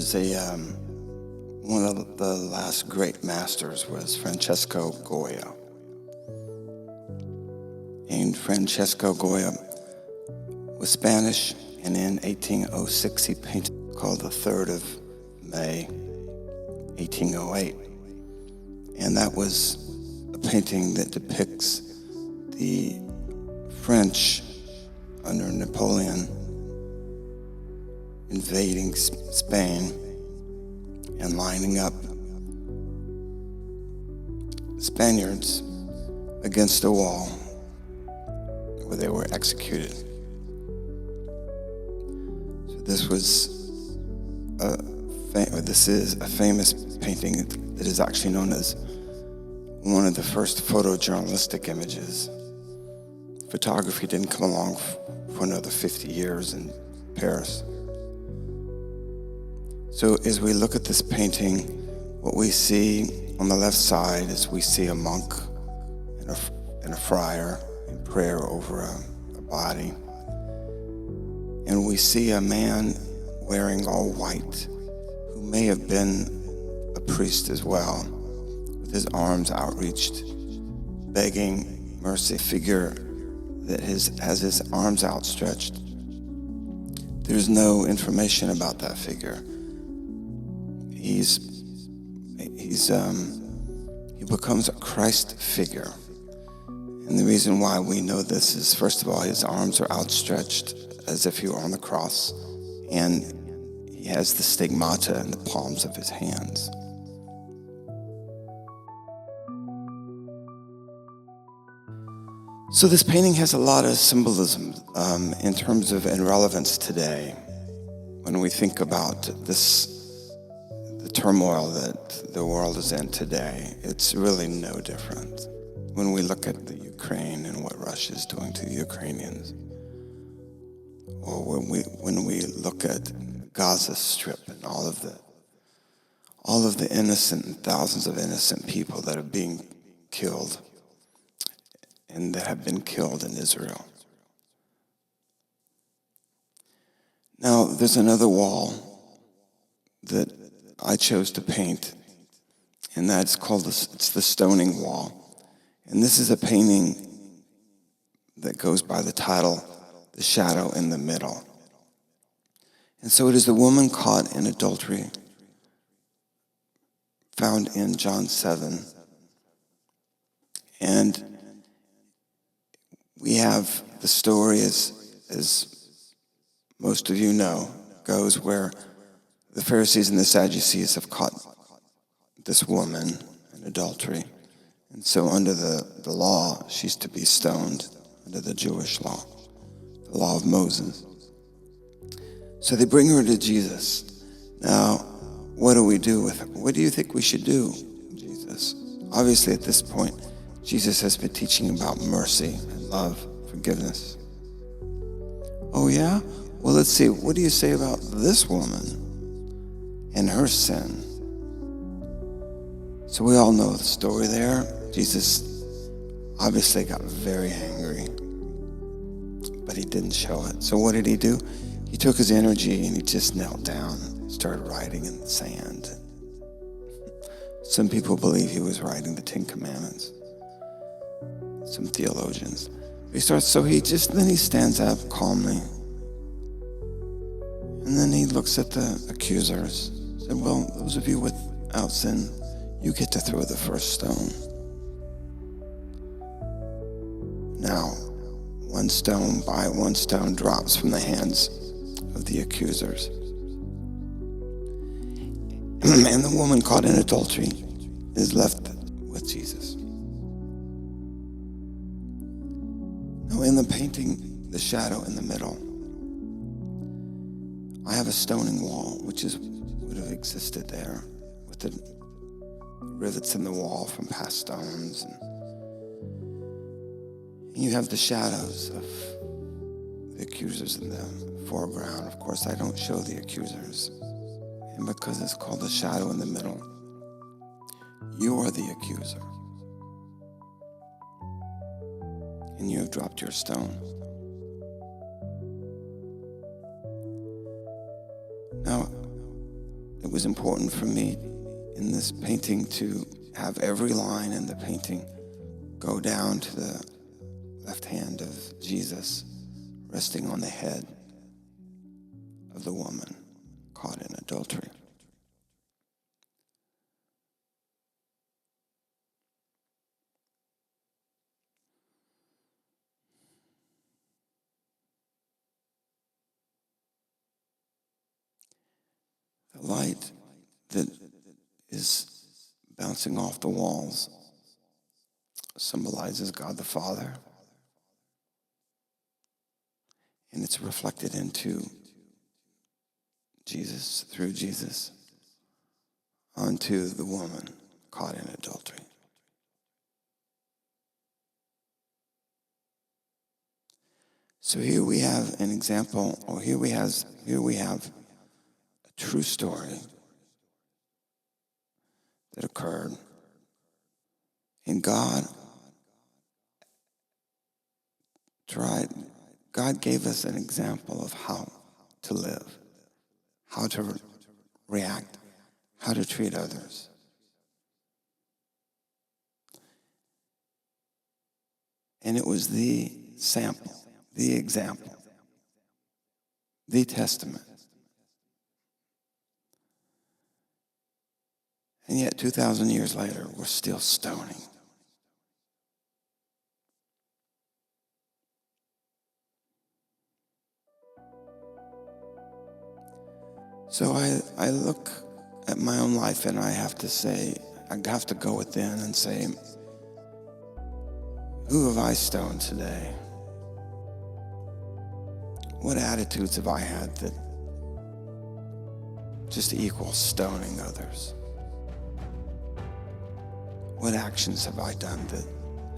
There's one of the last great masters was Francesco Goya. And Francesco Goya was Spanish, and in 1806 he painted called the 3rd of May, 1808. And that was a painting that depicts the French under Napoleon invading Spain and lining up Spaniards against a wall where they were executed. So this is a famous painting that is actually known as one of the first photojournalistic images. Photography didn't come along for another 50 years in Paris. So as we look at this painting, what we see on the left side is we see a monk and a friar in prayer over a body. And we see a man wearing all white who may have been a priest as well, with his arms outreached, begging mercy. Figure that has his arms outstretched. There's no information about that figure. He becomes a Christ figure. And the reason why we know this is, first of all, his arms are outstretched as if he were on the cross, and he has the stigmata in the palms of his hands. So this painting has a lot of symbolism in terms of and relevance today. When we think about the turmoil that the world is in today, it's really no different. When we look at the Ukraine and what Russia is doing to the Ukrainians, or when we look at Gaza Strip and all of the innocent and thousands of innocent people that are being killed and that have been killed in Israel. Now, there's another wall that I chose to paint, and that's called it's the stoning wall. And this is a painting that goes by the title, The Shadow in the Middle. And so it is the woman caught in adultery, found in John 7. And we have the story, as most of you know, goes where the Pharisees and the Sadducees have caught this woman in adultery. And so under the law, she's to be stoned under the Jewish law, the law of Moses. So they bring her to Jesus. Now, what do we do with her? What do you think we should do, Jesus? Obviously, at this point, Jesus has been teaching about mercy and love, forgiveness. Oh, yeah? Well, let's see. What do you say about this woman and her sin? So we all know the story there. Jesus obviously got very angry, but he didn't show it. So what did he do? He took his energy and he just knelt down and started writing in the sand. Some people believe he was writing the 10 Commandments. Some theologians. Then he stands up calmly. And then he looks at the accusers. Said, well, those of you without sin, you get to throw the first stone. Now, one stone drops from the hands of the accusers. And the woman caught in adultery is left with Jesus. Now, in the painting, The Shadow in the Middle, I have a stoning wall, which would have existed there with the rivets in the wall from past stones. And you have the shadows of the accusers in the foreground. Of course, I don't show the accusers. And because it's called The Shadow in the Middle, you are the accuser. And you have dropped your stone. Now, it was important for me in this painting to have every line in the painting go down to the left hand of Jesus resting on the head of the woman caught in adultery. The light that is bouncing off the walls symbolizes God the Father, and it's reflected into Jesus, through Jesus, onto the woman caught in adultery. So here we have an example, or here we have a true story that occurred. And God gave us an example of how to live, how to react, how to treat others. And it was the sample, the example, the testament. And yet 2,000 years later, we're still stoning. So I look at my own life and I have to say, I have to go within and say, who have I stoned today? What attitudes have I had that just equal stoning others? What actions have I done that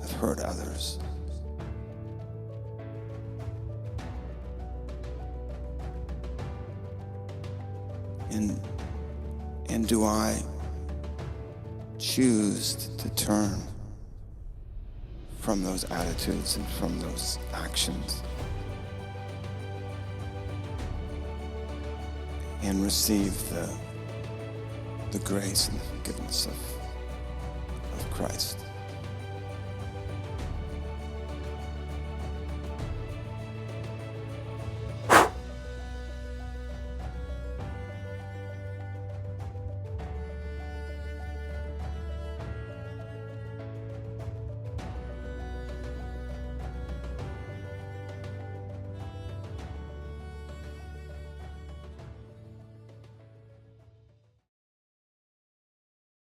have hurt others? And do I choose to turn from those attitudes and from those actions and receive the grace and the forgiveness of Christ?